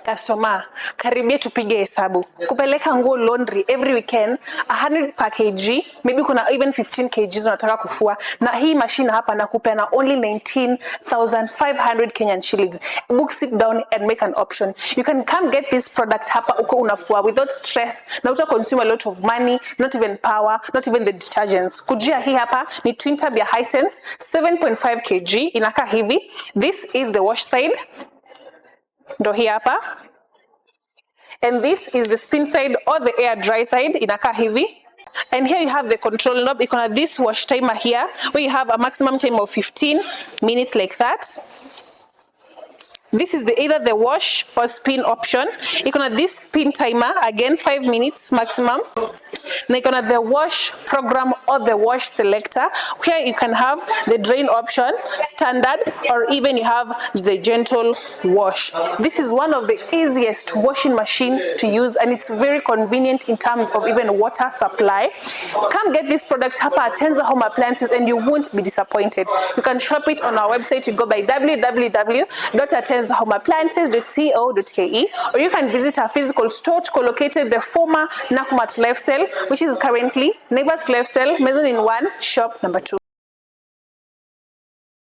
Customer, karibia tupige hesabu. Kupeleka nguo laundry every weekend, 100 per kg, maybe kuna even 15 kgs unataka kufua. Na hii machine hapa nakupea na only 19,500 Kenyan shillings. Book, sit down and make an option. You can come get this product hapa uko unafua without stress. Na uta consume a lot of money, not even power, not even the detergents. Kujia hii hapa ni twin tab ya Hisense, 7.5 kg, inaka hivi. This is the wash side. Ndo hii hapa. And this is the spin side or the air dry side, inaka hivi. And here you have the control knob. You can have this wash timer here where you have a maximum time of 15 minutes like that. This is either the wash or spin option. You can have this spin timer, again 5 minutes maximum. Now you can have the wash program or the wash selector. Here you can have the drain option, standard, or even you have the gentle wash. This is one of the easiest washing machine to use, and it's very convenient in terms of even water supply. Come get this product hapa at Atenza Home Appliances and you won't be disappointed. You can shop it on our website. You go by www.atenzahome.appliances.co.ke, or you can visit our physical store located the former Nakumatt Lifestyle, which is currently Naivas Lifestyle, Mezzanine 1, shop number 2.